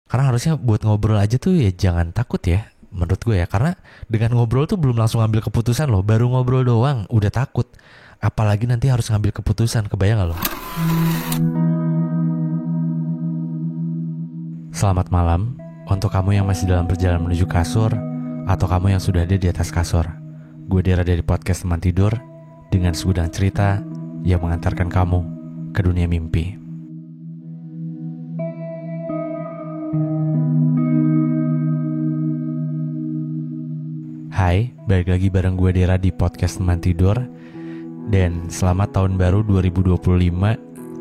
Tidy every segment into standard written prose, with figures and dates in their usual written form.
Karena harusnya buat ngobrol aja tuh ya jangan takut ya, menurut gue ya. Karena dengan ngobrol tuh belum langsung ngambil keputusan loh, baru ngobrol doang udah takut. Apalagi nanti harus ngambil keputusan, kebayang gak lo? Selamat malam untuk kamu yang masih dalam perjalanan menuju kasur atau kamu yang sudah ada di atas kasur. Gue Dera dari podcast Teman Tidur dengan segudang cerita yang mengantarkan kamu ke dunia mimpi. Hai, balik lagi bareng gue Dera di podcast Teman Tidur. Dan selamat tahun baru 2025.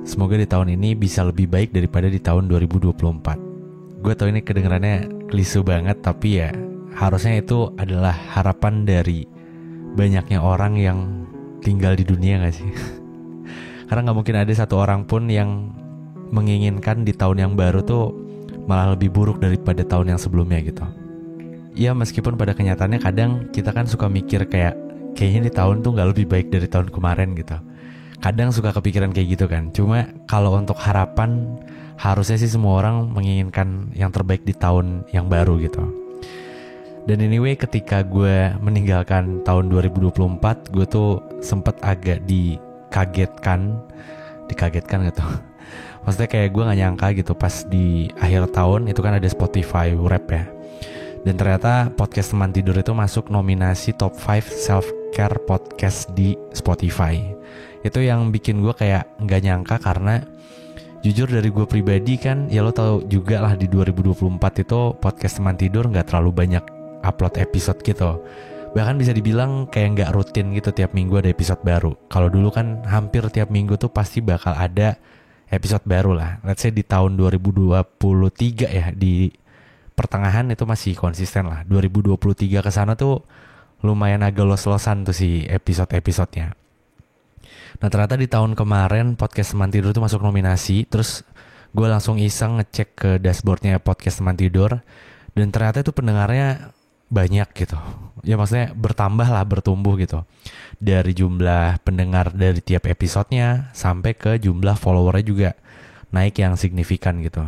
Semoga di tahun ini bisa lebih baik daripada di tahun 2024. Gue tau ini kedengarannya klise banget, tapi ya harusnya itu adalah harapan dari banyaknya orang yang tinggal di dunia gak sih? Karena gak mungkin ada satu orang pun yang menginginkan di tahun yang baru tuh malah lebih buruk daripada tahun yang sebelumnya gitu. Ya meskipun pada kenyataannya kadang kita kan suka mikir kayaknya di tahun tuh gak lebih baik dari tahun kemarin gitu. Kadang suka kepikiran kayak gitu kan. Cuma kalau untuk harapan, harusnya sih semua orang menginginkan yang terbaik di tahun yang baru gitu. Dan anyway, ketika gue meninggalkan tahun 2024, gue tuh sempet agak dikagetkan gitu. Maksudnya kayak gue gak nyangka gitu pas di akhir tahun itu kan ada Spotify Wrap ya. Dan ternyata podcast Teman Tidur itu masuk nominasi top 5 self-care podcast di Spotify. Itu yang bikin gue kayak gak nyangka, karena jujur dari gue pribadi kan, ya lo tau juga lah di 2024 itu podcast Teman Tidur gak terlalu banyak upload episode gitu. Bahkan bisa dibilang kayak gak rutin gitu tiap minggu ada episode baru. Kalau dulu kan hampir tiap minggu tuh pasti bakal ada episode baru lah. Let's say di tahun 2023 ya, di pertengahan itu masih konsisten lah. 2023 ke sana tuh lumayan agak los-losan tuh si episode-episodenya. Nah ternyata di tahun kemarin podcast Teman Tidur tuh masuk nominasi. Terus gue langsung iseng ngecek ke dashboardnya podcast Teman Tidur, dan ternyata itu pendengarnya banyak gitu. Ya maksudnya bertambah lah, bertumbuh gitu. Dari jumlah pendengar dari tiap episodenya sampai ke jumlah followernya juga naik yang signifikan gitu.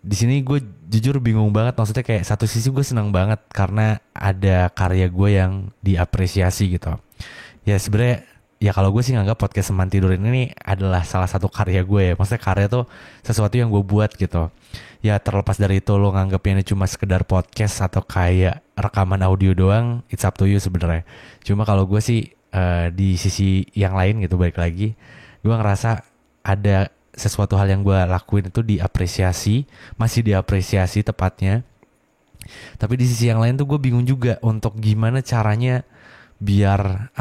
Di sini gue jujur bingung banget. Maksudnya kayak satu sisi gue senang banget karena ada karya gue yang diapresiasi gitu. Ya sebenarnya ya kalau gue sih nganggap podcast Teman Tidur ini adalah salah satu karya gue ya. Maksudnya karya tuh sesuatu yang gue buat gitu. Ya terlepas dari itu lo nganggapnya ini cuma sekedar podcast atau kayak rekaman audio doang, it's up to you sebenarnya. Cuma kalau gue sih di sisi yang lain gitu, balik lagi, gue ngerasa ada sesuatu hal yang gue lakuin itu diapresiasi, masih diapresiasi tepatnya. Tapi di sisi yang lain tuh gue bingung juga untuk gimana caranya biar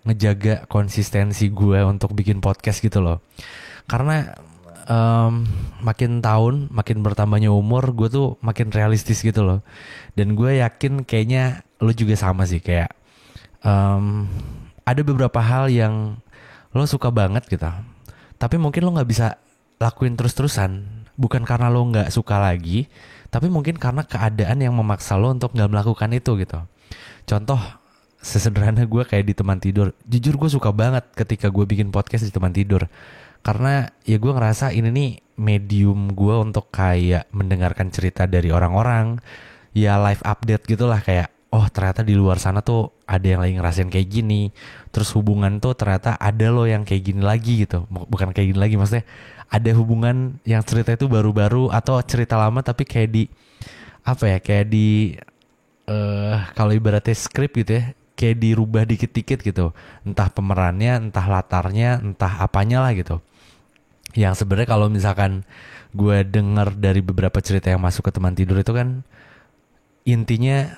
ngejaga konsistensi gue untuk bikin podcast gitu loh. Karena makin tahun, makin bertambahnya umur, gue tuh makin realistis gitu loh. Dan gue yakin kayaknya lo juga sama sih, kayak ada beberapa hal yang lo suka banget gitu, tapi mungkin lo gak bisa lakuin terus-terusan. Bukan karena lo gak suka lagi, tapi mungkin karena keadaan yang memaksa lo untuk gak melakukan itu gitu. Contoh sesederhana gue kayak di Teman Tidur. Jujur gue suka banget ketika gue bikin podcast di Teman Tidur. Karena ya gue ngerasa ini nih medium gue untuk kayak mendengarkan cerita dari orang-orang. Ya live update gitulah, kayak oh ternyata di luar sana tuh ada yang lagi ngerasain kayak gini. Terus hubungan tuh ternyata ada lo yang kayak gini lagi gitu. Bukan kayak gini lagi, maksudnya ada hubungan yang cerita itu baru-baru atau cerita lama tapi kayak di kayak di kalau ibaratnya skrip gitu ya, kayak dirubah dikit-dikit gitu. Entah pemerannya, entah latarnya, entah apanya lah gitu. Yang sebenarnya kalau misalkan gue denger dari beberapa cerita yang masuk ke Teman Tidur itu kan, intinya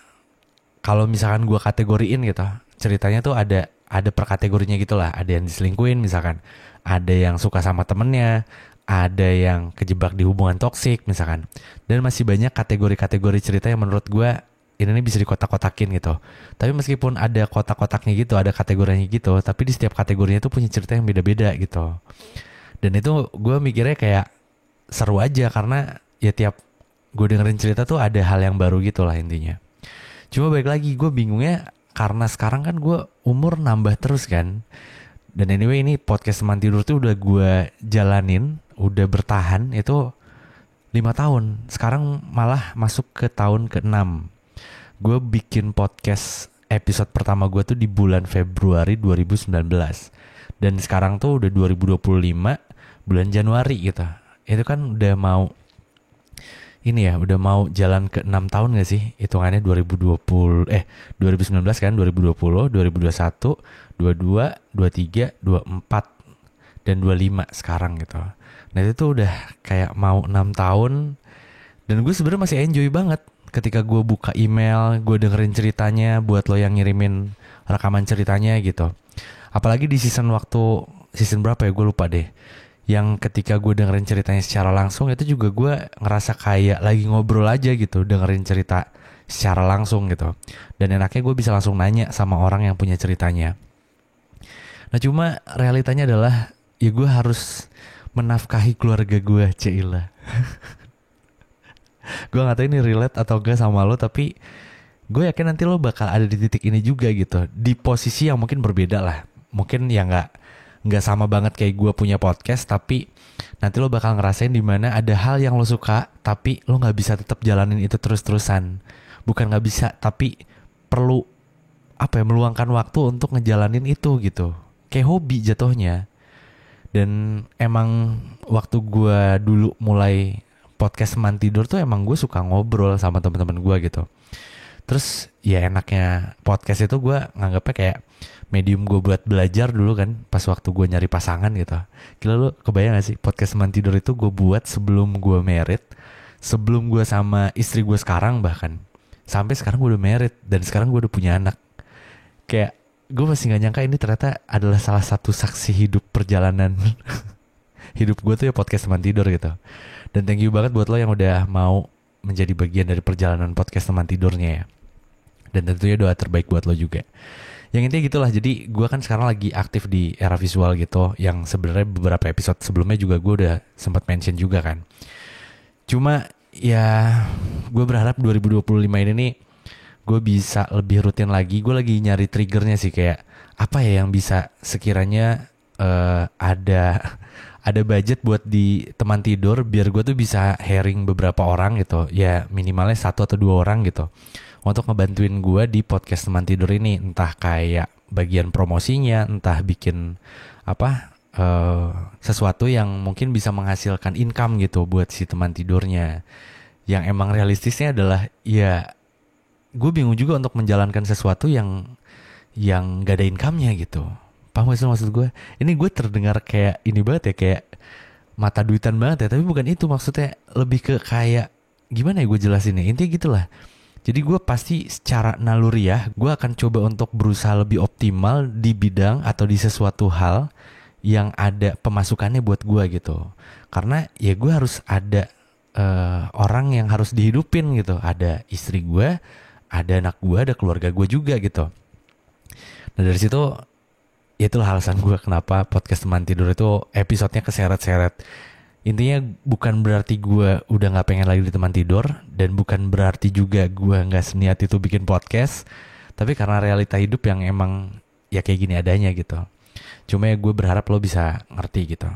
kalau misalkan gue kategoriin gitu, ceritanya tuh ada per kategorinya gitu lah. Ada yang diselingkuhin misalkan, ada yang suka sama temennya, ada yang kejebak di hubungan toksik misalkan. Dan masih banyak kategori-kategori cerita yang menurut gue ini bisa dikotak-kotakin gitu. Tapi meskipun ada kotak-kotaknya gitu, ada kategorinya gitu, tapi di setiap kategorinya tuh punya cerita yang beda-beda gitu. Dan itu gue mikirnya kayak seru aja, karena ya tiap gue dengerin cerita tuh ada hal yang baru gitu lah intinya. Cuma balik lagi gue bingungnya karena sekarang kan gue umur nambah terus kan. Dan anyway ini podcast Teman Tidur tuh udah gue jalanin, udah bertahan itu 5 tahun. Sekarang malah masuk ke tahun ke-6. Gue bikin podcast episode pertama gue tuh di bulan Februari 2019. Dan sekarang tuh udah 2025 bulan Januari gitu. Itu kan udah mau udah mau jalan ke 6 tahun gak sih? Hitungannya 2019 kan, 2020, 2021, 22, 23, 24 dan 25 sekarang gitu. Nah itu tuh udah kayak mau 6 tahun dan gue sebenarnya masih enjoy banget ketika gue buka email, gue dengerin ceritanya buat lo yang ngirimin rekaman ceritanya gitu. Apalagi di season berapa ya gue lupa deh. Yang ketika gue dengerin ceritanya secara langsung itu juga gue ngerasa kayak lagi ngobrol aja gitu, dengerin cerita secara langsung gitu. Dan enaknya gue bisa langsung nanya sama orang yang punya ceritanya. Nah cuma realitanya adalah ya gue harus menafkahi keluarga gue, Cila. Gue gak tahu ini relate atau enggak sama lo, tapi gue yakin nanti lo bakal ada di titik ini juga gitu, di posisi yang mungkin berbeda lah. Mungkin ya nggak sama banget kayak gue punya podcast, tapi nanti lo bakal ngerasain dimana ada hal yang lo suka tapi lo nggak bisa tetap jalanin itu terus-terusan. Bukan nggak bisa, tapi perlu meluangkan waktu untuk ngejalanin itu gitu, kayak hobi jatuhnya. Dan emang waktu gue dulu mulai podcast teman tidur tuh emang gue suka ngobrol sama teman-teman gue gitu. Terus ya enaknya podcast itu gue nganggapnya kayak medium gue buat belajar dulu kan, pas waktu gue nyari pasangan gitu. Gila, lu kebayang gak sih podcast teman tidur itu gue buat sebelum gue married, sebelum gue sama istri gue sekarang bahkan. Sampai sekarang gue udah married dan sekarang gue udah punya anak. Kayak gue masih gak nyangka ini ternyata adalah salah satu saksi hidup perjalanan hidup gue tuh ya podcast teman tidur gitu. Dan thank you banget buat lo yang udah mau menjadi bagian dari perjalanan podcast teman tidurnya ya. Dan tentunya doa terbaik buat lo juga. Yang intinya gitulah, jadi gue kan sekarang lagi aktif di era visual gitu, yang sebenarnya beberapa episode sebelumnya juga gue udah sempat mention juga kan. Cuma ya gue berharap 2025 ini nih gue bisa lebih rutin lagi. Gue lagi nyari triggernya sih, kayak apa ya yang bisa sekiranya ada budget buat di teman tidur biar gue tuh bisa hiring beberapa orang gitu, ya minimalnya 1 atau 2 orang gitu untuk ngebantuin gue di podcast teman tidur ini, entah kayak bagian promosinya, entah bikin sesuatu yang mungkin bisa menghasilkan income gitu buat si teman tidurnya. Yang emang realistisnya adalah ya gue bingung juga untuk menjalankan sesuatu yang gak ada income-nya gitu. Paham gak sih maksud gue? Ini gue terdengar kayak ini banget ya, kayak mata duitan banget ya, tapi bukan itu maksudnya. Lebih ke kayak gimana ya gue jelasinnya, intinya gitulah. Jadi gue pasti secara naluriah gue akan coba untuk berusaha lebih optimal di bidang atau di sesuatu hal yang ada pemasukannya buat gue gitu. Karena ya gue harus ada orang yang harus dihidupin gitu. Ada istri gue, ada anak gue, ada keluarga gue juga gitu. Nah dari situ ya itulah alasan gue kenapa podcast teman tidur itu episodenya keseret-seret. Intinya bukan berarti gue udah gak pengen lagi di teman tidur, dan bukan berarti juga gue gak seniat itu bikin podcast, tapi karena realita hidup yang emang ya kayak gini adanya gitu. Cuma ya gue berharap lo bisa ngerti gitu.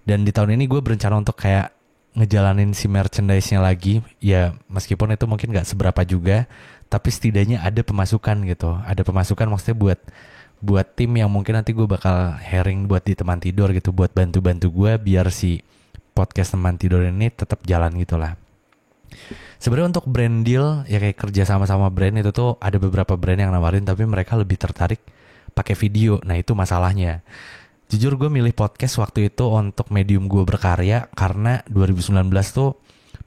Dan di tahun ini gue berencana untuk kayak ngejalanin si merchandise-nya lagi. Ya meskipun itu mungkin gak seberapa juga, tapi setidaknya ada pemasukan gitu. Ada pemasukan maksudnya buat tim yang mungkin nanti gue bakal hiring buat di teman tidur gitu, buat bantu-bantu gue biar si podcast teman tidur ini tetap jalan gitu lah. Sebenarnya untuk brand deal ya kayak kerja sama brand itu tuh ada beberapa brand yang nawarin, tapi mereka lebih tertarik pakai video. Nah itu masalahnya. Jujur gue milih podcast waktu itu untuk medium gue berkarya karena 2019 tuh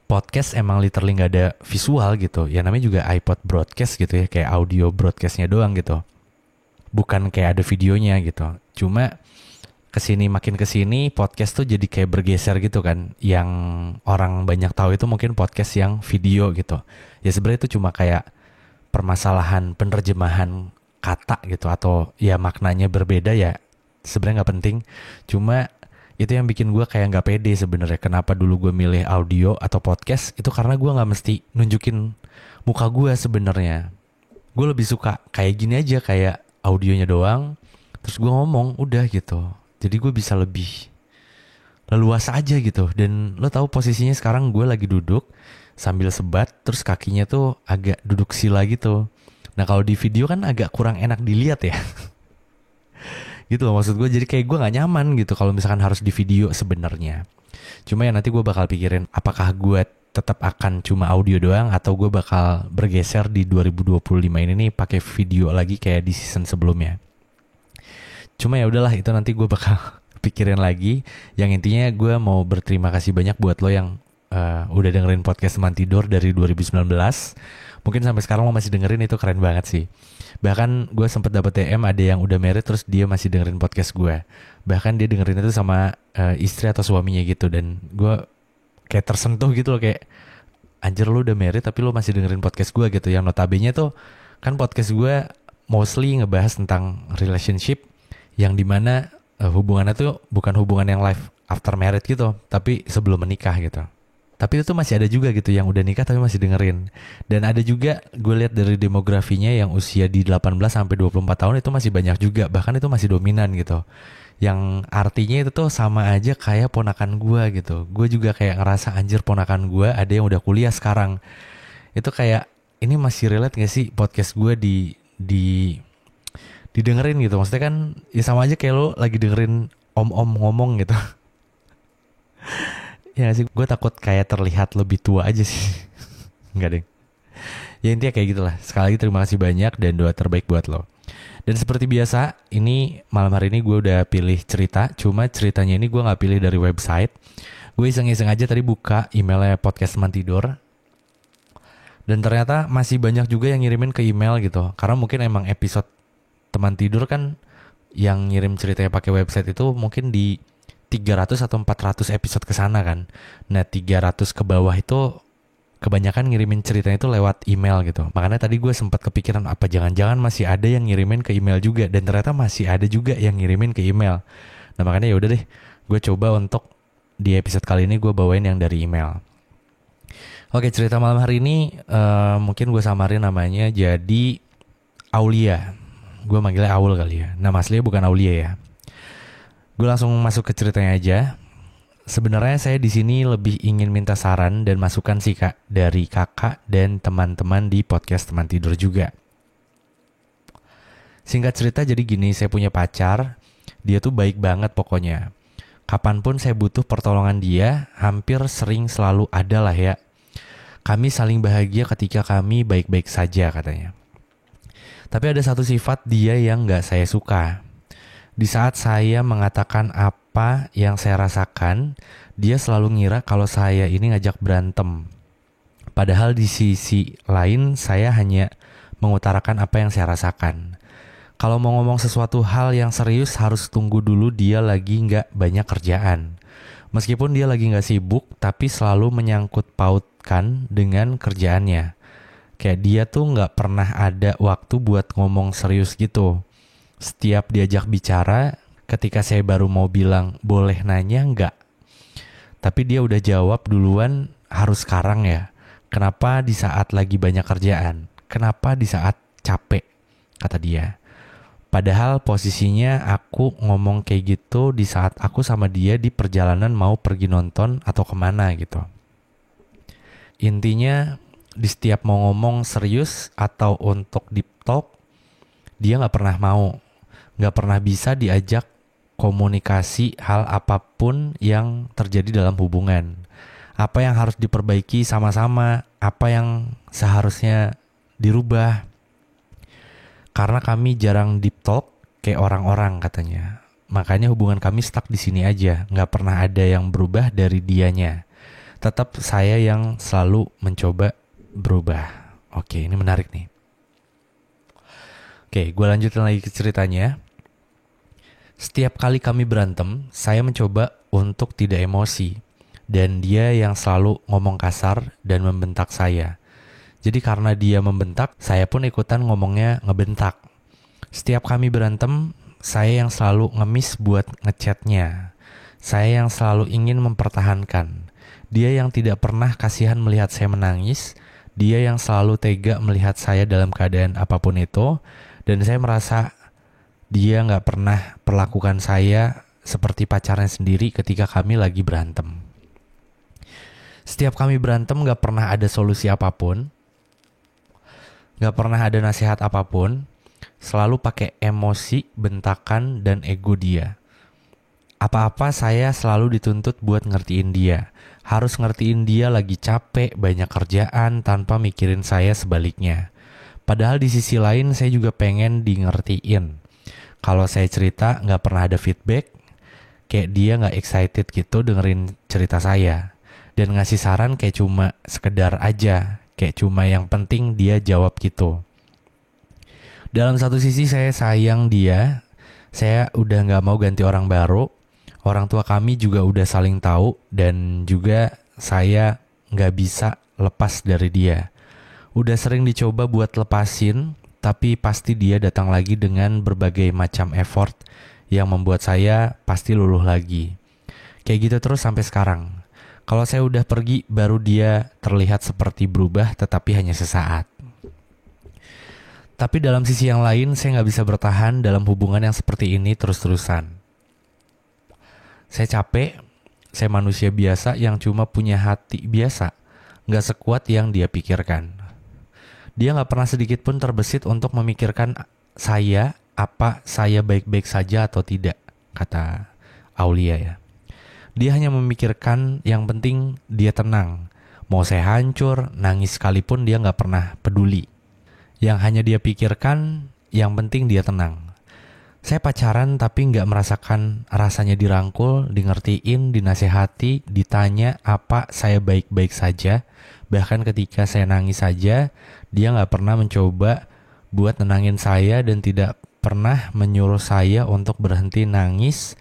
podcast emang literally gak ada visual gitu. Ya namanya juga iPod broadcast gitu ya, kayak audio broadcastnya doang gitu, bukan kayak ada videonya gitu. Cuma makin kesini podcast tuh jadi kayak bergeser gitu kan. Yang orang banyak tahu itu mungkin podcast yang video gitu. Ya sebenarnya itu cuma kayak permasalahan penerjemahan kata gitu, atau ya maknanya berbeda, ya sebenarnya nggak penting. Cuma itu yang bikin gue kayak nggak pede sebenarnya. Kenapa dulu gue milih audio atau podcast itu karena gue nggak mesti nunjukin muka gue sebenarnya. Gue lebih suka kayak gini aja, kayak audionya doang, terus gue ngomong udah gitu. Jadi gue bisa lebih leluasa aja gitu. Dan lo tahu posisinya sekarang gue lagi duduk sambil sebat, terus kakinya tuh agak duduk sila gitu. Nah kalau di video kan agak kurang enak dilihat ya. Gitu loh maksud gue, jadi kayak gue nggak nyaman gitu kalau misalkan harus di video sebenarnya. Cuma ya nanti gue bakal pikirin apakah gue tetap akan cuma audio doang atau gue bakal bergeser di 2025 ini nih pakai video lagi kayak di season sebelumnya. Cuma ya udahlah, itu nanti gue bakal pikirin lagi. Yang intinya gue mau berterima kasih banyak buat lo yang udah dengerin podcast Teman Tidur dari 2019. Mungkin sampai sekarang lo masih dengerin, itu keren banget sih. Bahkan gue sempet dapet DM ada yang udah married terus dia masih dengerin podcast gue. Bahkan dia dengerin itu sama istri atau suaminya gitu. Dan gue kayak tersentuh gitu loh, kayak anjir lu udah married tapi lu masih dengerin podcast gue gitu. Yang notabene tuh kan podcast gue mostly ngebahas tentang relationship, yang dimana hubungannya tuh bukan hubungan yang life after married gitu, tapi sebelum menikah gitu. Tapi itu masih ada juga gitu yang udah nikah tapi masih dengerin. Dan ada juga gue lihat dari demografinya yang usia di 18 sampai 24 tahun itu masih banyak juga, bahkan itu masih dominan gitu. Yang artinya itu tuh sama aja kayak ponakan gue gitu. Gue juga kayak ngerasa anjir ponakan gue ada yang udah kuliah sekarang. Itu kayak ini masih relate gak sih podcast gue didengerin gitu. Maksudnya kan ya sama aja kayak lo lagi dengerin om-om ngomong gitu. Ya sih, gue takut kayak terlihat lebih tua aja sih. Enggak deh. Ya intinya kayak gitulah. Sekali lagi terima kasih banyak dan doa terbaik buat lo. Dan seperti biasa, ini malam hari ini gue udah pilih cerita. Cuma ceritanya ini gue gak pilih dari website. Gue iseng-iseng aja tadi buka emailnya podcast Teman Tidur. Dan ternyata masih banyak juga yang ngirimin ke email gitu. Karena mungkin emang episode Teman Tidur kan yang ngirim ceritanya pakai website itu mungkin di 300 atau 400 episode ke sana kan. Nah 300 ke bawah itu kebanyakan ngirimin ceritanya itu lewat email gitu. Makanya tadi gue sempat kepikiran apa jangan-jangan masih ada yang ngirimin ke email juga. Dan ternyata masih ada juga yang ngirimin ke email. Nah makanya ya udah deh, gue coba untuk di episode kali ini gue bawain yang dari email. Oke, cerita malam hari ini mungkin gue samarin namanya jadi Aulia. Gue manggilnya Aul kali ya. Nama aslinya bukan Aulia ya. Gue langsung masuk ke ceritanya aja. Sebenarnya saya di sini lebih ingin minta saran dan masukan sih kak, dari kakak dan teman-teman di podcast Teman Tidur juga. Singkat cerita jadi gini, saya punya pacar. Dia tuh baik banget pokoknya. Kapanpun saya butuh pertolongan dia, hampir sering selalu ada lah ya. Kami saling bahagia ketika kami baik-baik saja katanya. Tapi ada satu sifat dia yang gak saya suka. Di saat saya mengatakan apa yang saya rasakan, dia selalu ngira kalau saya ini ngajak berantem. Padahal di sisi lain saya hanya mengutarakan apa yang saya rasakan. Kalau mau ngomong sesuatu hal yang serius harus tunggu dulu dia lagi nggak banyak kerjaan. Meskipun dia lagi nggak sibuk, tapi selalu menyangkut pautkan dengan kerjaannya. Kayak dia tuh nggak pernah ada waktu buat ngomong serius gitu. Setiap diajak bicara, ketika saya baru mau bilang boleh nanya nggak, tapi dia udah jawab duluan harus sekarang ya. Kenapa di saat lagi banyak kerjaan? Kenapa di saat capek? Kata dia. Padahal posisinya aku ngomong kayak gitu di saat aku sama dia di perjalanan mau pergi nonton atau kemana gitu. Intinya di setiap mau ngomong serius atau untuk deep talk, dia gak pernah mau. Gak pernah bisa diajak komunikasi hal apapun yang terjadi dalam hubungan. Apa yang harus diperbaiki sama-sama, apa yang seharusnya dirubah. Karena kami jarang deep talk kayak orang-orang katanya. Makanya hubungan kami stuck di sini aja, gak pernah ada yang berubah dari dianya. Tetap saya yang selalu mencoba berubah. Oke, ini menarik nih. Oke, gue lanjutin lagi ke ceritanya. Setiap kali kami berantem, saya mencoba untuk tidak emosi. Dan dia yang selalu ngomong kasar dan membentak saya. Jadi karena dia membentak, saya pun ikutan ngomongnya ngebentak. Setiap kami berantem, saya yang selalu ngemis buat ngechatnya. Saya yang selalu ingin mempertahankan. Dia yang tidak pernah kasihan melihat saya menangis. Dia yang selalu tega melihat saya dalam keadaan apapun itu. Dan saya merasa dia gak pernah perlakukan saya seperti pacarnya sendiri ketika kami lagi berantem. Setiap kami berantem gak pernah ada solusi apapun, gak pernah ada nasihat apapun, selalu pakai emosi, bentakan, dan ego dia. Apa-apa saya selalu dituntut buat ngertiin dia. Harus ngertiin dia lagi capek, banyak kerjaan tanpa mikirin saya sebaliknya. Padahal di sisi lain saya juga pengen di ngertiin. Kalau saya cerita gak pernah ada feedback, kayak dia gak excited gitu dengerin cerita saya. Dan ngasih saran kayak cuma sekedar aja, kayak cuma yang penting dia jawab gitu. Dalam satu sisi saya sayang dia, saya udah gak mau ganti orang baru. Orang tua kami juga udah saling tahu dan juga saya gak bisa lepas dari dia. Udah sering dicoba buat lepasin, tapi pasti dia datang lagi dengan berbagai macam effort yang membuat saya pasti luluh lagi. Kayak gitu terus sampai sekarang. Kalau saya udah pergi, baru dia terlihat seperti berubah tetapi hanya sesaat. Tapi dalam sisi yang lain, saya gak bisa bertahan dalam hubungan yang seperti ini terus-terusan. Saya capek, saya manusia biasa yang cuma punya hati biasa, gak sekuat yang dia pikirkan. Dia gak pernah sedikit pun terbesit untuk memikirkan saya, apa saya baik-baik saja atau tidak, kata Aulia ya. Dia hanya memikirkan yang penting dia tenang. Mau saya hancur, nangis sekalipun dia gak pernah peduli. Yang hanya dia pikirkan, yang penting dia tenang. Saya pacaran tapi gak merasakan rasanya dirangkul, dingertiin, dinasehati, ditanya apa saya baik-baik saja. Bahkan ketika saya nangis saja, dia gak pernah mencoba buat nenangin saya dan tidak pernah menyuruh saya untuk berhenti nangis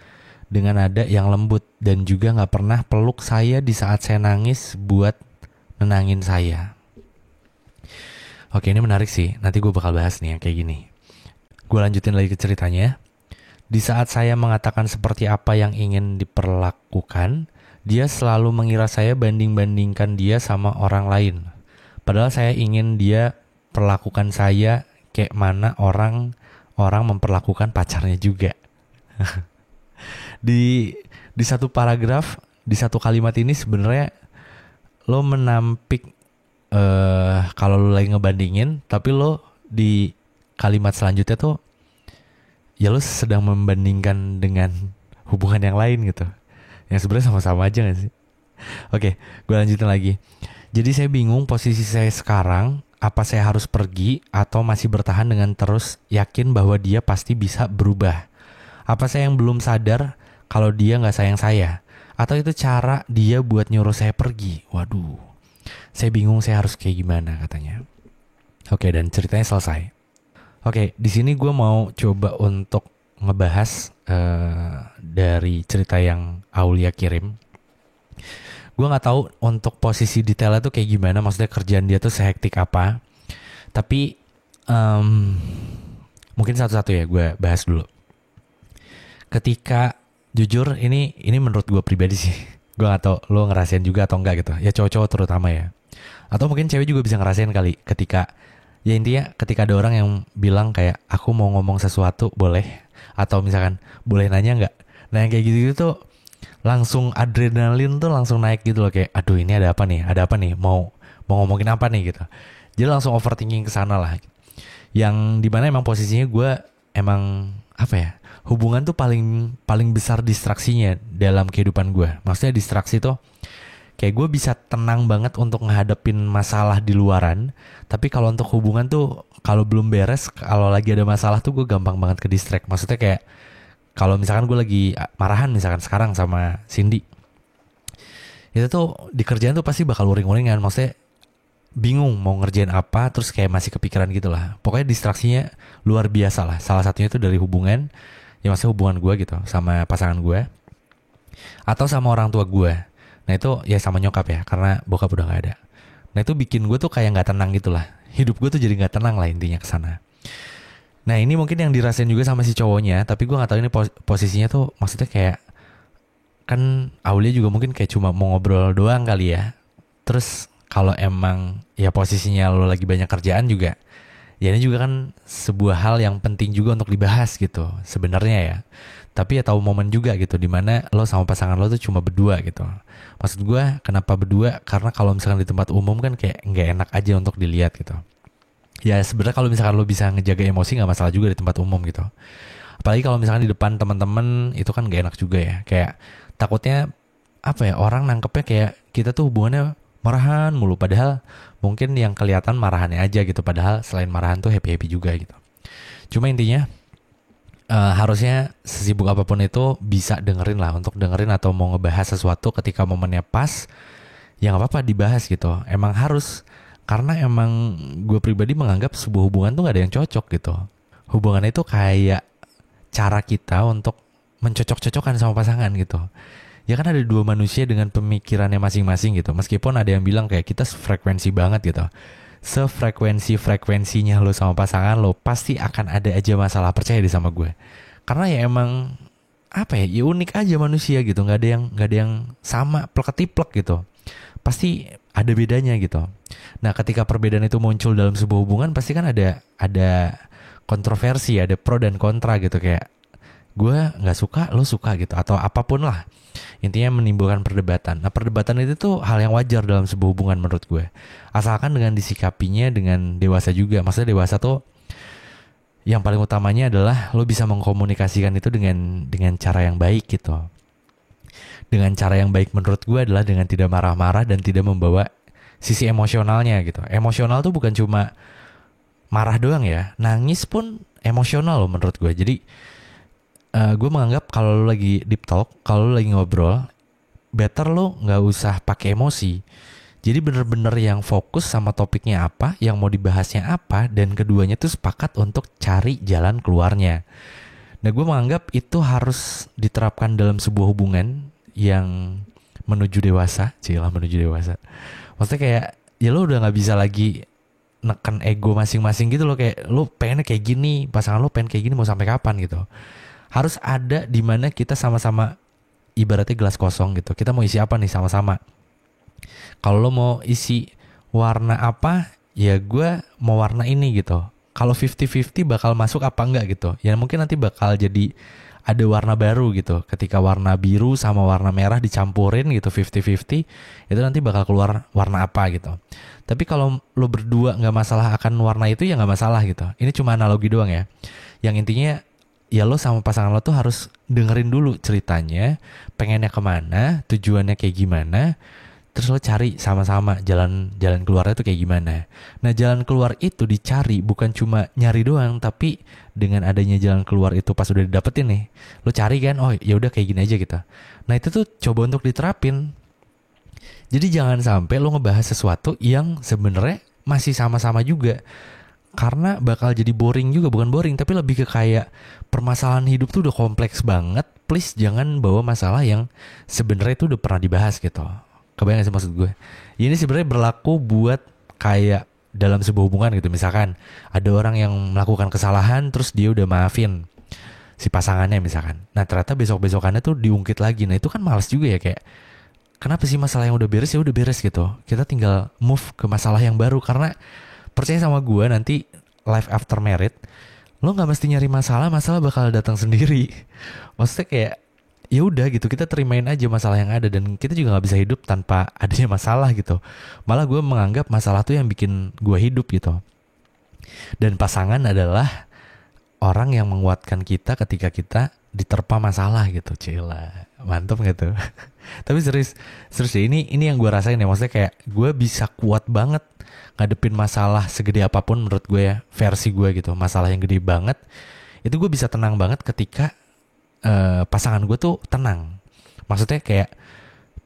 dengan nada yang lembut. Dan juga gak pernah peluk saya di saat saya nangis buat nenangin saya. Oke, ini menarik sih, nanti gue bakal bahas nih yang kayak gini. Gue lanjutin lagi ke ceritanya. Di saat saya mengatakan seperti apa yang ingin diperlakukan, dia selalu mengira saya banding-bandingkan dia sama orang lain. Padahal saya ingin dia perlakukan saya kayak mana orang memperlakukan pacarnya juga. Di satu paragraf, di satu kalimat ini sebenarnya lo menampik kalau lo lagi ngebandingin, tapi lo di kalimat selanjutnya tuh ya lo sedang membandingkan dengan hubungan yang lain gitu. Yang sebenarnya sama-sama aja gak sih? Oke, gue lanjutin lagi. Jadi saya bingung posisi saya sekarang, apa saya harus pergi atau masih bertahan dengan terus yakin bahwa dia pasti bisa berubah. Apa saya yang belum sadar kalau dia gak sayang saya? Atau itu cara dia buat nyuruh saya pergi? Waduh, saya bingung saya harus kayak gimana katanya. Oke, dan ceritanya selesai. Oke, di sini gue mau coba untuk ngebahas dari cerita yang Aulia kirim. Gue nggak tahu untuk posisi detailnya tuh kayak gimana, maksudnya kerjaan dia tuh sehektik apa. Tapi mungkin satu-satu ya gue bahas dulu. Ketika jujur ini menurut gue pribadi sih, gue nggak tahu lo ngerasain juga atau enggak gitu. Ya cowok-cowok terutama ya. Atau mungkin cewek juga bisa ngerasain kali ketika ya intinya ketika ada orang yang bilang kayak aku mau ngomong sesuatu boleh, atau misalkan boleh nanya nggak. Nah yang kayak gitu tuh langsung adrenalin tuh langsung naik gitu loh, kayak aduh ini ada apa nih mau ngomongin apa nih gitu. Jadi langsung overthinking ke sana lah. Yang dimana emang posisinya gue emang apa ya, hubungan tuh paling besar distraksinya dalam kehidupan gue. Maksudnya distraksi tuh kayak gue bisa tenang banget untuk ngehadapin masalah di luaran. Tapi kalau untuk hubungan tuh kalau belum beres, kalau lagi ada masalah tuh gue gampang banget ke distract. Maksudnya kayak kalau misalkan gue lagi marahan misalkan sekarang sama Cindy, itu tuh di kerjaan tuh pasti bakal uring-uringan. Maksudnya bingung mau ngerjain apa, terus kayak masih kepikiran gitu lah. Pokoknya distraksinya luar biasa lah. Salah satunya itu dari hubungan, ya maksudnya hubungan gue gitu sama pasangan gue atau sama orang tua gue. Nah itu ya sama nyokap ya, karena bokap udah gak ada. Nah itu bikin gue tuh kayak gak tenang gitu lah. Hidup gue tuh jadi gak tenang lah intinya kesana. Nah ini mungkin yang dirasain juga sama si cowoknya, tapi gue gak tahu ini posisinya tuh maksudnya kayak, kan Aulia juga mungkin kayak cuma mau ngobrol doang kali ya. Terus kalau emang ya posisinya lo lagi banyak kerjaan juga, Ya ini juga kan sebuah hal yang penting juga untuk dibahas gitu sebenarnya ya. Tapi ya tahu momen juga gitu dimana lo sama pasangan lo tuh cuma berdua gitu. Maksud gue kenapa berdua? Karena kalau misalkan di tempat umum kan kayak nggak enak aja untuk dilihat gitu. Ya sebenarnya kalau misalkan lo bisa ngejaga emosi nggak masalah juga di tempat umum gitu. Apalagi kalau misalkan di depan teman-teman itu kan gak enak juga ya. Kayak takutnya apa ya, orang nangkepnya kayak kita tuh hubungannya marahan mulu. Padahal mungkin yang kelihatan marahannya aja gitu. Padahal selain marahan tuh happy-happy juga gitu. Cuma intinya harusnya sesibuk apapun itu bisa dengerin lah. Untuk dengerin atau mau ngebahas sesuatu ketika momennya pas, ya gak apa-apa dibahas gitu. Emang harus. Karena emang gue pribadi menganggap sebuah hubungan tuh gak ada yang cocok gitu. Hubungan itu kayak cara kita untuk mencocok-cocokkan sama pasangan gitu. Ya kan ada dua manusia dengan pemikirannya masing-masing gitu. Meskipun ada yang bilang kayak kita frekuensi banget gitu. Sefrekuensinya lo sama pasangan lo pasti akan ada aja masalah, percaya deh sama gue. Karena ya emang apa ya, ya unik aja manusia gitu. Nggak ada yang sama plek-ketiplek gitu. Pasti ada bedanya gitu. Nah, ketika perbedaan itu muncul dalam sebuah hubungan pasti kan ada kontroversi, ada pro dan kontra gitu, kayak gue nggak suka, lo suka gitu, atau apapun lah. Intinya menimbulkan perdebatan. Nah, perdebatan itu tuh hal yang wajar dalam sebuah hubungan menurut gue. Asalkan dengan disikapinya dengan dewasa juga. Maksudnya dewasa tuh yang paling utamanya adalah lo bisa mengkomunikasikan itu dengan cara yang baik gitu. Dengan cara yang baik menurut gue adalah dengan tidak marah-marah dan tidak membawa sisi emosionalnya gitu. Emosional tuh bukan cuma marah doang ya, nangis pun emosional loh menurut gue. Jadi gue menganggap kalau lo lagi deep talk, kalau lo lagi ngobrol, better lo nggak usah pakai emosi. Jadi bener-bener yang fokus sama topiknya apa, yang mau dibahasnya apa, dan keduanya tuh sepakat untuk cari jalan keluarnya. Nah, gue menganggap itu harus diterapkan dalam sebuah hubungan yang menuju dewasa. Cilah, menuju dewasa. Maksudnya kayak ya lo udah nggak bisa lagi neken ego masing-masing gitu loh, kayak lo pengennya kayak gini, pasangan lo pengen kayak gini, mau sampai kapan gitu. Harus ada di mana kita sama-sama, ibaratnya gelas kosong gitu. Kita mau isi apa nih sama-sama. Kalau lo mau isi warna apa, ya gue mau warna ini gitu. Kalau 50-50 bakal masuk apa enggak gitu. Ya mungkin nanti bakal jadi ada warna baru gitu. Ketika warna biru sama warna merah dicampurin gitu 50-50, itu nanti bakal keluar warna apa gitu. Tapi kalau lo berdua gak masalah akan warna itu, ya gak masalah gitu. Ini cuma analogi doang ya. Yang intinya ya lo sama pasangan lo tuh harus dengerin dulu ceritanya, pengennya kemana, tujuannya kayak gimana. Terus lo cari sama-sama jalan keluarnya tuh kayak gimana. Nah, jalan keluar itu dicari bukan cuma nyari doang, tapi dengan adanya jalan keluar itu pas udah didapetin nih, lo cari kan, oh ya udah kayak gini aja gitu. Nah, itu tuh coba untuk diterapin. Jadi jangan sampai lo ngebahas sesuatu yang sebenarnya masih sama-sama juga. Karena bakal jadi boring juga, bukan boring tapi lebih ke kayak permasalahan hidup tuh udah kompleks banget. Please jangan bawa masalah yang sebenarnya itu udah pernah dibahas gitu. Kebayang gak sih maksud gue? Ini sebenarnya berlaku buat kayak dalam sebuah hubungan gitu. Misalkan ada orang yang melakukan kesalahan terus dia udah maafin si pasangannya misalkan. Nah, ternyata besok-besokannya tuh diungkit lagi. Nah, itu kan malas juga ya, kayak kenapa sih masalah yang udah beres ya udah beres gitu. Kita tinggal move ke masalah yang baru. Karena percaya sama gue, nanti life after married lo nggak mesti nyari masalah bakal datang sendiri. Maksudnya kayak ya udah gitu, kita terimain aja masalah yang ada, dan kita juga nggak bisa hidup tanpa adanya masalah gitu. Malah gue menganggap masalah tuh yang bikin gue hidup gitu. Dan pasangan adalah orang yang menguatkan kita ketika kita diterpa masalah gitu. Cila, mantap gitu. Tapi serius ya, ini yang gue rasain ya. Maksudnya kayak gue bisa kuat banget ngadepin masalah segede apapun menurut gue ya, versi gue gitu. Masalah yang gede banget itu gue bisa tenang banget ketika pasangan gue tuh tenang. Maksudnya kayak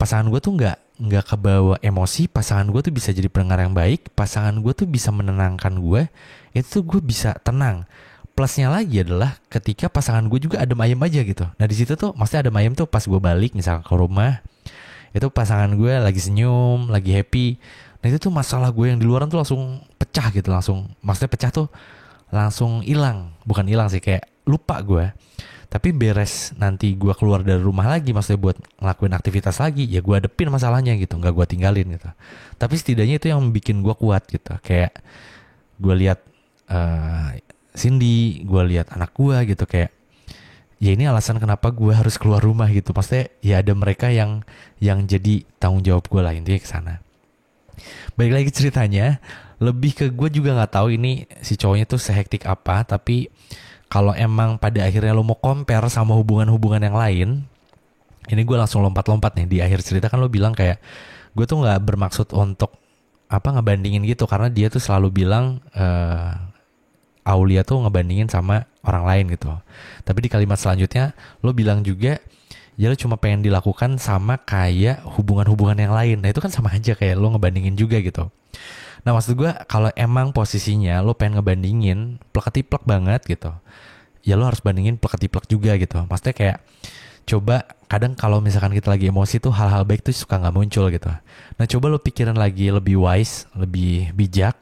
pasangan gue tuh nggak kebawa emosi. Pasangan gue tuh bisa jadi pendengar yang baik. Pasangan gue tuh bisa menenangkan gue. Itu tuh gue bisa tenang. Plusnya lagi adalah ketika pasangan gue juga adem ayem aja gitu. Nah di situ tuh maksudnya adem ayem tuh pas gue balik misalnya ke rumah, itu pasangan gue lagi senyum, lagi happy. Nah itu tuh masalah gue yang di luaran tuh langsung pecah gitu. Maksudnya pecah tuh langsung hilang. Bukan hilang sih, kayak lupa gue. Tapi beres nanti gue keluar dari rumah lagi, maksudnya buat ngelakuin aktivitas lagi, ya gue hadepin masalahnya gitu, gak gue tinggalin gitu. Tapi setidaknya itu yang bikin gue kuat gitu. Kayak gue lihat Cindy, gue lihat anak gue gitu, kayak ya ini alasan kenapa gue harus keluar rumah gitu. Maksudnya ya ada mereka yang jadi tanggung jawab gue lah, intinya ke sana. Balik lagi ceritanya, lebih ke gue juga nggak tahu ini si cowoknya tuh sehektik apa, tapi kalau emang pada akhirnya lo mau compare sama hubungan-hubungan yang lain, ini gue langsung lompat-lompat nih. Di akhir cerita kan lo bilang kayak gue tuh nggak bermaksud untuk ngebandingin gitu, karena dia tuh selalu bilang Aulia tuh ngebandingin sama orang lain gitu. Tapi di kalimat selanjutnya lo bilang juga ya lo cuma pengen dilakukan sama kayak hubungan-hubungan yang lain. Nah itu kan sama aja kayak lo ngebandingin juga gitu. Nah maksud gue kalau emang posisinya lo pengen ngebandingin plek-ketiplek banget gitu, ya lo harus bandingin plek-ketiplek juga gitu. Maksudnya kayak coba, kadang kalau misalkan kita lagi emosi tuh hal-hal baik tuh suka gak muncul gitu. Nah coba lo pikirin lagi lebih wise, lebih bijak.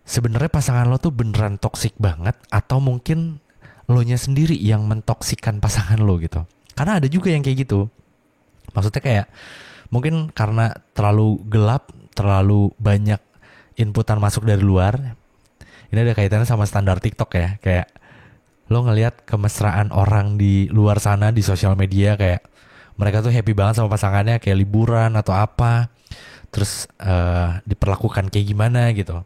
Sebenarnya pasangan lo tuh beneran toksik banget, atau mungkin lo nya sendiri yang mentoksikan pasangan lo gitu. Karena ada juga yang kayak gitu. Maksudnya kayak mungkin karena terlalu gelap, terlalu banyak inputan masuk dari luar. Ini ada kaitannya sama standar TikTok ya. Kayak lo ngelihat kemesraan orang di luar sana di sosial media, kayak mereka tuh happy banget sama pasangannya, kayak liburan atau apa. Terus diperlakukan kayak gimana gitu.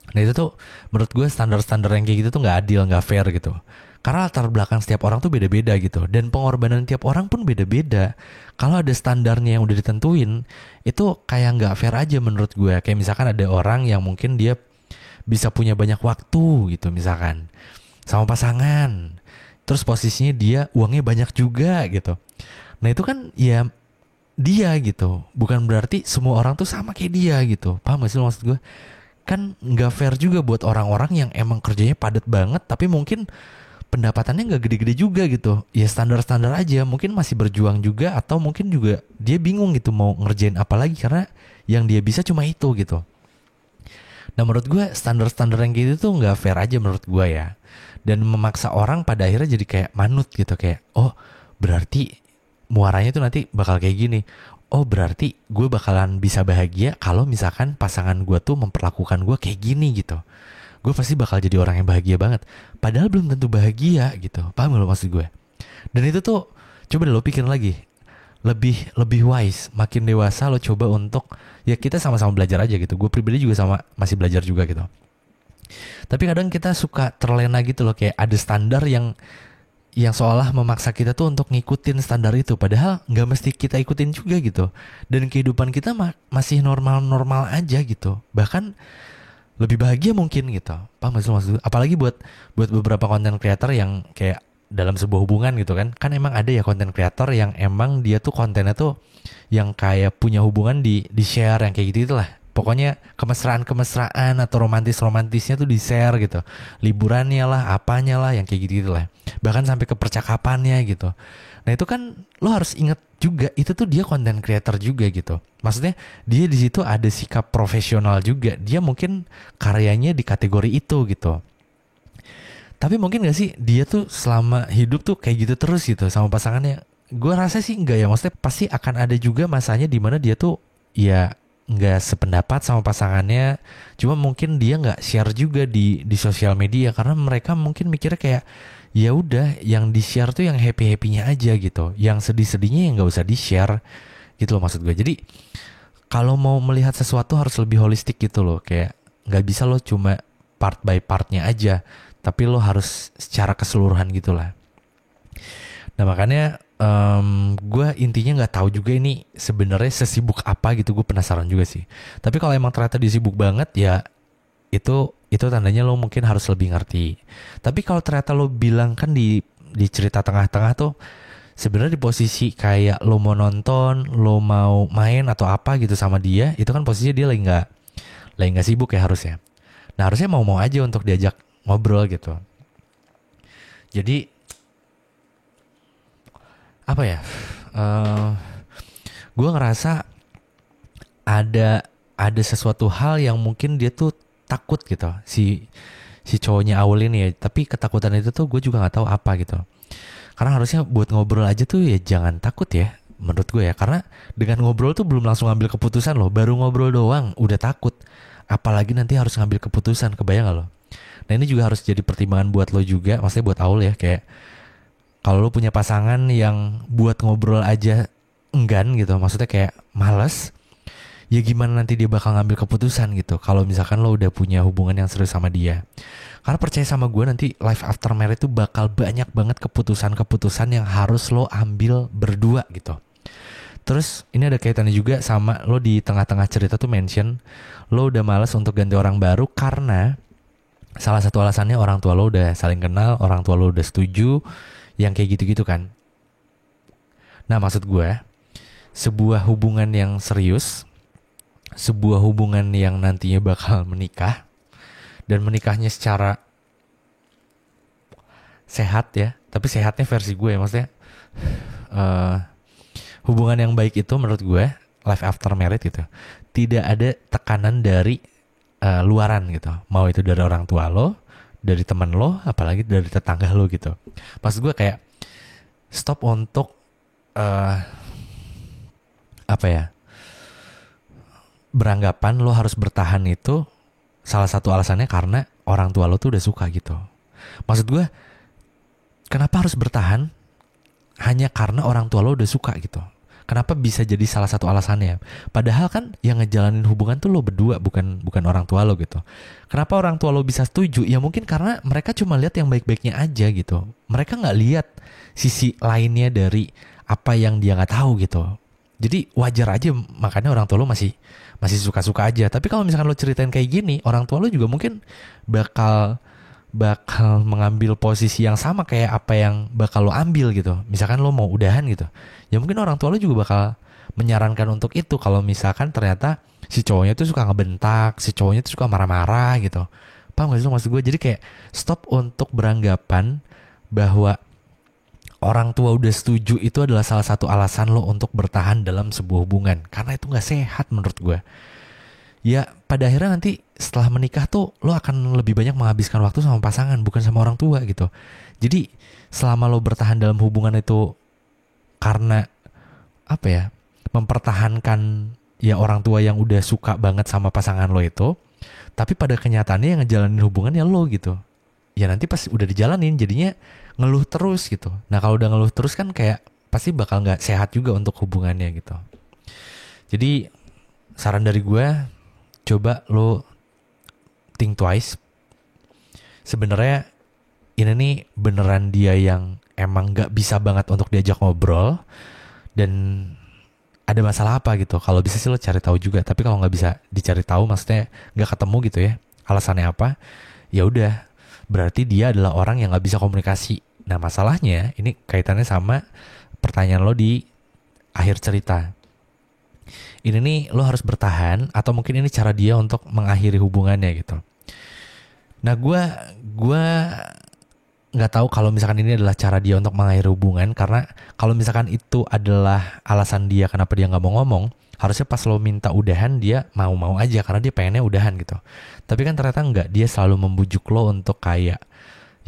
Nah itu tuh menurut gue standar-standar yang kayak gitu tuh gak adil, gak fair gitu. Karena latar belakang setiap orang tuh beda-beda gitu. Dan pengorbanan tiap orang pun beda-beda. Kalau ada standarnya yang udah ditentuin, itu kayak gak fair aja menurut gue. Kayak misalkan ada orang yang mungkin dia bisa punya banyak waktu gitu misalkan sama pasangan. Terus posisinya dia uangnya banyak juga gitu. Nah itu kan ya dia gitu. Bukan berarti semua orang tuh sama kayak dia gitu. Paham gak sih maksud gue? Kan nggak fair juga buat orang-orang yang emang kerjanya padat banget tapi mungkin pendapatannya nggak gede-gede juga gitu. Ya standar-standar aja, mungkin masih berjuang juga, atau mungkin juga dia bingung gitu mau ngerjain apa lagi karena yang dia bisa cuma itu gitu. Nah menurut gue standar-standar yang gitu tuh nggak fair aja menurut gue ya. Dan memaksa orang pada akhirnya jadi kayak manut gitu, kayak oh berarti muaranya tuh nanti bakal kayak gini. Oh berarti gue bakalan bisa bahagia kalau misalkan pasangan gue tuh memperlakukan gue kayak gini gitu. Gue pasti bakal jadi orang yang bahagia banget. Padahal belum tentu bahagia gitu. Paham gak lo maksud gue? Dan itu tuh coba deh lo pikir lagi. Lebih wise, makin dewasa lo coba untuk, ya kita sama-sama belajar aja gitu. Gue pribadi juga masih belajar juga gitu. Tapi kadang kita suka terlena gitu loh, kayak ada standar yang seolah memaksa kita tuh untuk ngikutin standar itu, padahal nggak mesti kita ikutin juga gitu. Dan kehidupan kita masih normal-normal aja gitu, bahkan lebih bahagia mungkin gitu. Paham maksud? Apalagi buat beberapa konten creator yang kayak dalam sebuah hubungan gitu kan emang ada ya konten creator yang emang dia tuh kontennya tuh yang kayak punya hubungan di share yang kayak gitu lah. Pokoknya kemesraan atau romantisnya tuh di-share gitu. Liburannya lah, apanya lah, yang kayak gitu lah. Bahkan sampai ke percakapannya gitu. Nah itu kan lo harus ingat juga, itu tuh dia content creator juga gitu. Maksudnya dia di situ ada sikap profesional juga. Dia mungkin karyanya di kategori itu gitu. Tapi mungkin gak sih dia tuh selama hidup tuh kayak gitu terus gitu sama pasangannya? Gue rasa sih enggak ya. Maksudnya pasti akan ada juga masanya dimana dia tuh ya nggak sependapat sama pasangannya, cuma mungkin dia nggak share juga di sosial media karena mereka mungkin mikirnya kayak ya udah yang di share tuh yang happy-happynya aja gitu, yang sedih-sedihnya yang nggak usah di share gitu loh maksud gue. Jadi kalau mau melihat sesuatu harus lebih holistik gitu loh, kayak nggak bisa lo cuma part by partnya aja, tapi lo harus secara keseluruhan gitulah. Nah makanya gue intinya nggak tahu juga ini sebenarnya sesibuk apa gitu, gue penasaran juga sih. Tapi kalau emang ternyata disibuk banget ya itu tandanya lo mungkin harus lebih ngerti. Tapi kalau ternyata lo bilang kan di cerita tengah-tengah tuh sebenarnya di posisi kayak lo mau nonton, lo mau main atau apa gitu sama dia, itu kan posisinya dia lagi nggak sibuk ya harusnya. Nah harusnya mau aja untuk diajak ngobrol gitu. Jadi apa ya, gue ngerasa ada sesuatu hal yang mungkin dia tuh takut gitu, si cowoknya Aul ini ya. Tapi ketakutan itu tuh gue juga nggak tahu apa gitu. Karena harusnya buat ngobrol aja tuh ya jangan takut ya menurut gue ya. Karena dengan ngobrol tuh belum langsung ambil keputusan loh, baru ngobrol doang udah takut. apalagi nanti harus ngambil keputusan, kebayang gak lo? Nah ini juga harus jadi pertimbangan buat lo juga, maksudnya buat Aul ya, kayak kalau lo punya pasangan yang buat ngobrol aja enggan gitu, maksudnya kayak males, ya gimana nanti dia bakal ngambil keputusan gitu kalau misalkan lo udah punya hubungan yang serius sama dia. Karena percaya sama gue, nanti life after marriage itu bakal banyak banget keputusan-keputusan yang harus lo ambil berdua gitu. Terus ini ada kaitannya juga sama lo di tengah-tengah cerita tuh mention lo udah malas untuk ganti orang baru karena salah satu alasannya orang tua lo udah saling kenal, orang tua lo udah setuju, yang kayak gitu-gitu kan. Nah maksud gue, sebuah hubungan yang serius, sebuah hubungan yang nantinya bakal menikah, dan menikahnya secara sehat ya, tapi sehatnya versi gue ya, maksudnya hubungan yang baik itu menurut gue, life after marriage gitu, tidak ada tekanan dari luaran gitu, mau itu dari orang tua lo, dari teman lo, apalagi dari tetangga lo gitu. Maksud gue kayak stop untuk beranggapan lo harus bertahan itu salah satu alasannya karena orang tua lo tuh udah suka gitu. Maksud gue, kenapa harus bertahan hanya karena orang tua lo udah suka gitu? Kenapa bisa jadi salah satu alasannya? Padahal kan yang ngejalanin hubungan tuh lo berdua, bukan orang tua lo gitu. Kenapa orang tua lo bisa setuju? Ya mungkin karena mereka cuma lihat yang baik-baiknya aja gitu. Mereka nggak lihat sisi lainnya dari apa yang dia nggak tahu gitu. Jadi wajar aja, makanya orang tua lo masih suka-suka aja. Tapi kalau misalkan lo ceritain kayak gini, orang tua lo juga mungkin bakal mengambil posisi yang sama kayak apa yang bakal lo ambil gitu. Misalkan lo mau udahan gitu, ya mungkin orang tua lo juga bakal menyarankan untuk itu. Kalau misalkan ternyata si cowoknya tuh suka ngebentak, si cowoknya tuh suka marah-marah gitu. Paham gak sih lo maksud gue? Jadi kayak stop untuk beranggapan bahwa orang tua udah setuju itu adalah salah satu alasan lo untuk bertahan dalam sebuah hubungan. Karena itu gak sehat menurut gue. Ya pada akhirnya nanti setelah menikah tuh lo akan lebih banyak menghabiskan waktu sama pasangan, bukan sama orang tua gitu. Jadi selama lo bertahan dalam hubungan itu karena mempertahankan ya orang tua yang udah suka banget sama pasangan lo itu, tapi pada kenyataannya yang ngejalanin hubungan ya lo gitu. Ya nanti pas udah dijalanin jadinya ngeluh terus gitu. Nah kalau udah ngeluh terus kan kayak pasti bakal gak sehat juga untuk hubungannya gitu. Jadi saran dari gue, coba lo think twice. Sebenarnya ini nih beneran dia yang emang gak bisa banget untuk diajak ngobrol, dan ada masalah apa gitu. Kalau bisa sih lo cari tahu juga. Tapi kalau nggak bisa dicari tahu, maksudnya nggak ketemu gitu ya, alasannya apa, ya udah berarti dia adalah orang yang nggak bisa komunikasi. Nah masalahnya ini kaitannya sama pertanyaan lo di akhir cerita. Ini nih lo harus bertahan atau mungkin ini cara dia untuk mengakhiri hubungannya gitu. Nah gue nggak tahu kalau misalkan ini adalah cara dia untuk mengakhiri hubungan, karena kalau misalkan itu adalah alasan dia kenapa dia nggak mau ngomong, harusnya pas lo minta udahan dia mau aja karena dia pengennya udahan gitu. Tapi kan ternyata nggak, dia selalu membujuk lo untuk kayak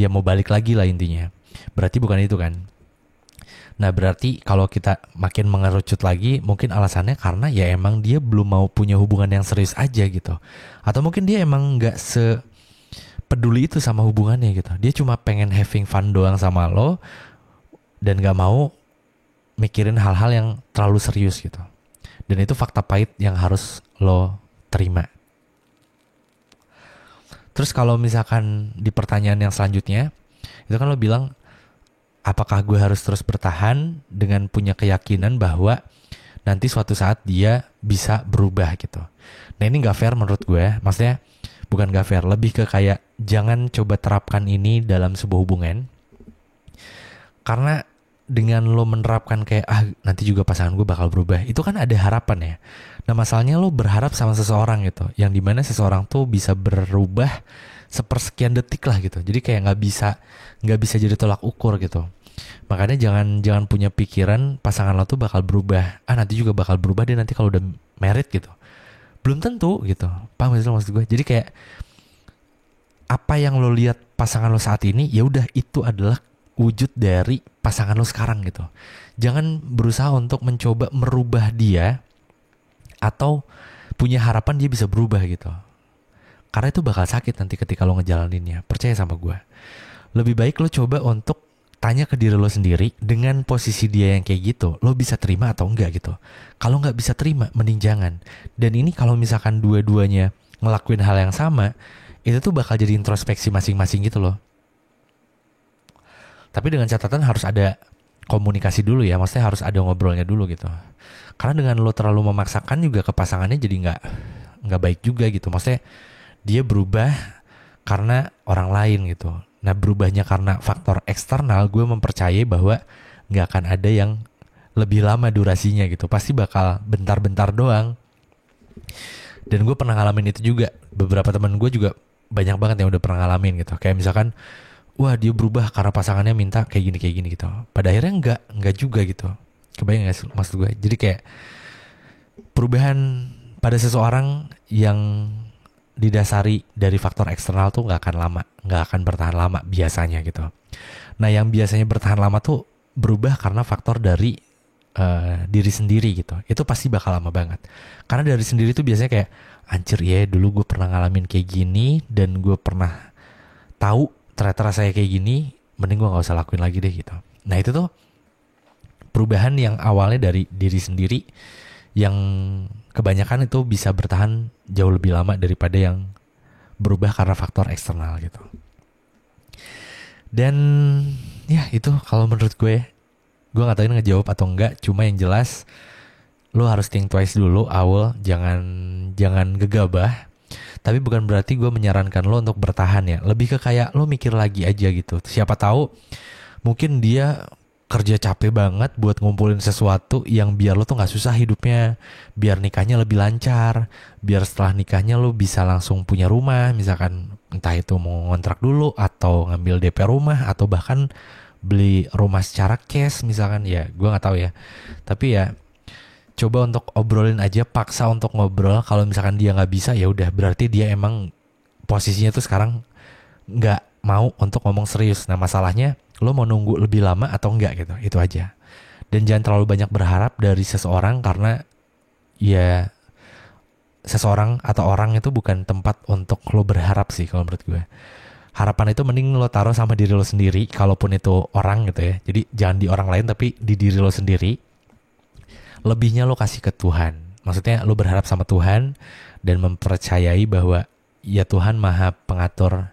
ya mau balik lagi lah intinya. Berarti bukan itu kan. Nah berarti kalau kita makin mengerucut lagi, mungkin alasannya karena ya emang dia belum mau punya hubungan yang serius aja gitu. Atau mungkin dia emang nggak peduli itu sama hubungannya gitu. Dia cuma pengen having fun doang sama lo dan gak mau mikirin hal-hal yang terlalu serius gitu. Dan itu fakta pahit yang harus lo terima. Terus kalau misalkan di pertanyaan yang selanjutnya, itu kan lo bilang, apakah gue harus terus bertahan dengan punya keyakinan bahwa nanti suatu saat dia bisa berubah gitu. Nah ini gak fair menurut gue. Maksudnya bukan gak fair, lebih ke kayak jangan coba terapkan ini dalam sebuah hubungan. Karena dengan lo menerapkan kayak nanti juga pasangan gue bakal berubah, itu kan ada harapan ya. Nah masalahnya lo berharap sama seseorang gitu, yang dimana seseorang tuh bisa berubah sepersekian detik lah gitu. Jadi kayak nggak bisa jadi tolak ukur gitu. Makanya jangan punya pikiran pasangan lo tuh bakal berubah. Nanti juga bakal berubah dia nanti kalau udah married gitu. Belum tentu gitu. Paham gak sih maksud gue? Jadi kayak apa yang lo lihat pasangan lo saat ini, ya udah itu adalah wujud dari pasangan lo sekarang gitu. Jangan berusaha untuk mencoba merubah dia atau punya harapan dia bisa berubah gitu. Karena itu bakal sakit nanti ketika lo ngejalaninnya. Percaya sama gue. Lebih baik lo coba untuk tanya ke diri lo sendiri, dengan posisi dia yang kayak gitu, lo bisa terima atau enggak gitu. Kalau nggak bisa terima, mending jangan. Dan ini kalau misalkan dua-duanya ngelakuin hal yang sama, itu tuh bakal jadi introspeksi masing-masing gitu loh. Tapi dengan catatan harus ada komunikasi dulu ya, maksudnya harus ada ngobrolnya dulu gitu. Karena dengan lo terlalu memaksakan juga ke pasangannya jadi nggak baik juga gitu. Maksudnya dia berubah karena orang lain gitu. Nah berubahnya karena faktor eksternal, gue mempercayai bahwa gak akan ada yang lebih lama durasinya gitu. Pasti bakal bentar-bentar doang. Dan gue pernah ngalamin itu juga. Beberapa teman gue juga banyak banget yang udah pernah ngalamin gitu. Kayak misalkan, wah dia berubah karena pasangannya minta kayak gini gitu. Pada akhirnya enggak juga gitu. Kebayang gak maksud gue? Jadi kayak perubahan pada seseorang yang didasari dari faktor eksternal tuh nggak akan bertahan lama biasanya gitu. Nah yang biasanya bertahan lama tuh berubah karena faktor dari diri sendiri gitu. Itu pasti bakal lama banget. Karena dari sendiri tuh biasanya kayak, anjir ya dulu gue pernah ngalamin kayak gini dan gue pernah tahu ternyata rasanya kayak gini, mending gue nggak usah lakuin lagi deh gitu. Nah itu tuh perubahan yang awalnya dari diri sendiri, yang kebanyakan itu bisa bertahan jauh lebih lama daripada yang berubah karena faktor eksternal gitu. Dan ya itu kalau menurut gue gak tahu ini ngejawab atau enggak, cuma yang jelas lo harus think twice dulu awal, jangan gegabah. Tapi bukan berarti gue menyarankan lo untuk bertahan ya, lebih ke kayak lo mikir lagi aja gitu. Siapa tahu mungkin dia kerja capek banget buat ngumpulin sesuatu yang biar lo tuh gak susah hidupnya, biar nikahnya lebih lancar, biar setelah nikahnya lo bisa langsung punya rumah, misalkan entah itu mau ngontrak dulu atau ngambil DP rumah atau bahkan beli rumah secara cash misalkan. Ya gue gak tahu ya, tapi ya coba untuk obrolin aja, paksa untuk ngobrol. Kalau misalkan dia gak bisa, ya udah berarti dia emang posisinya tuh sekarang gak mau untuk ngomong serius. Nah masalahnya lo mau nunggu lebih lama atau enggak gitu, itu aja. Dan jangan terlalu banyak berharap dari seseorang, karena ya seseorang atau orang itu bukan tempat untuk lo berharap sih kalau menurut gue. Harapan itu mending lo taruh sama diri lo sendiri, kalaupun itu orang gitu ya. Jadi jangan di orang lain tapi di diri lo sendiri. Lebihnya lo kasih ke Tuhan. Maksudnya lo berharap sama Tuhan dan mempercayai bahwa ya Tuhan maha pengatur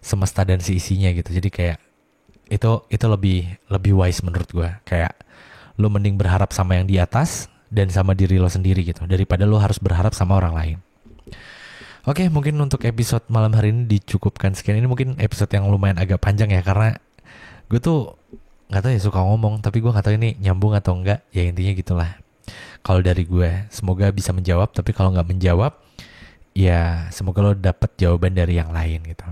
semesta dan seisinya gitu. Jadi kayak itu lebih wise menurut gue. Kayak lo mending berharap sama yang di atas dan sama diri lo sendiri gitu, daripada lo harus berharap sama orang lain. Oke, mungkin untuk episode malam hari ini dicukupkan sekian. Ini mungkin episode yang lumayan agak panjang ya, karena gue tuh gak tahu ya, suka ngomong tapi gue gak tahu ini nyambung atau enggak. Ya intinya gitulah. Kalau dari gue, semoga bisa menjawab. Tapi kalau gak menjawab, ya semoga lo dapet jawaban dari yang lain gitu.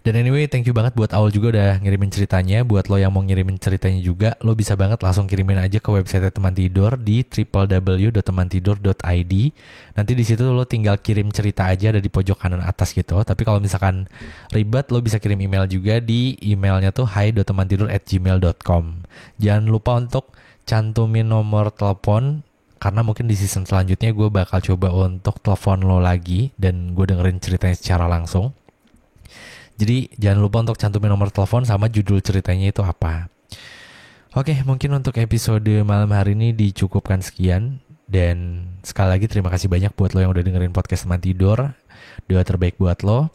Dan anyway, thank you banget buat Aul juga udah ngirimin ceritanya. Buat lo yang mau ngirimin ceritanya juga, lo bisa banget langsung kirimin aja ke website Teman Tidur di www.temantidur.id. Nanti di situ lo tinggal kirim cerita aja, ada di pojok kanan atas gitu. Tapi kalau misalkan ribet, lo bisa kirim email juga. Di emailnya tuh hai.temantidur@gmail.com. Jangan lupa untuk cantumin nomor telepon, karena mungkin di season selanjutnya gue bakal coba untuk telepon lo lagi dan gue dengerin ceritanya secara langsung. Jadi jangan lupa untuk cantumin nomor telepon sama judul ceritanya itu apa. Oke, mungkin untuk episode malam hari ini dicukupkan sekian. Dan sekali lagi terima kasih banyak buat lo yang udah dengerin podcast Teman Tidur. Doa terbaik buat lo.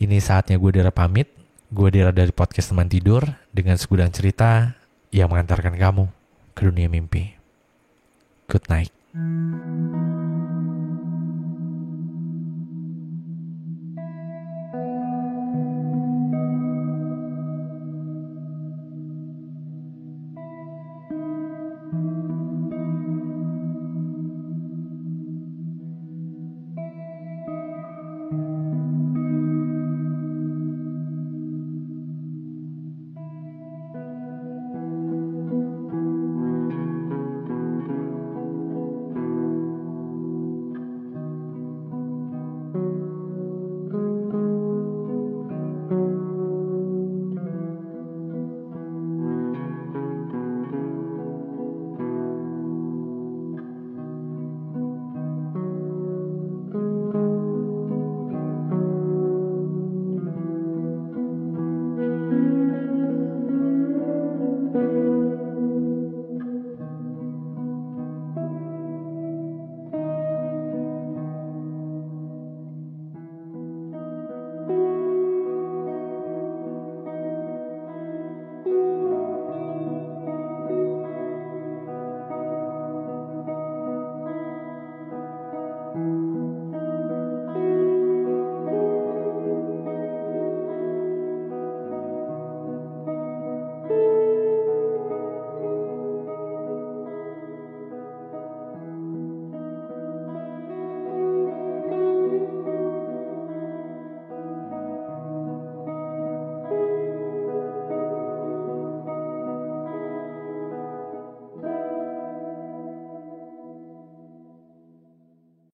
Ini saatnya gue Dera pamit. Gue Dera dari podcast Teman Tidur, dengan segudang cerita yang mengantarkan kamu ke dunia mimpi. Good night.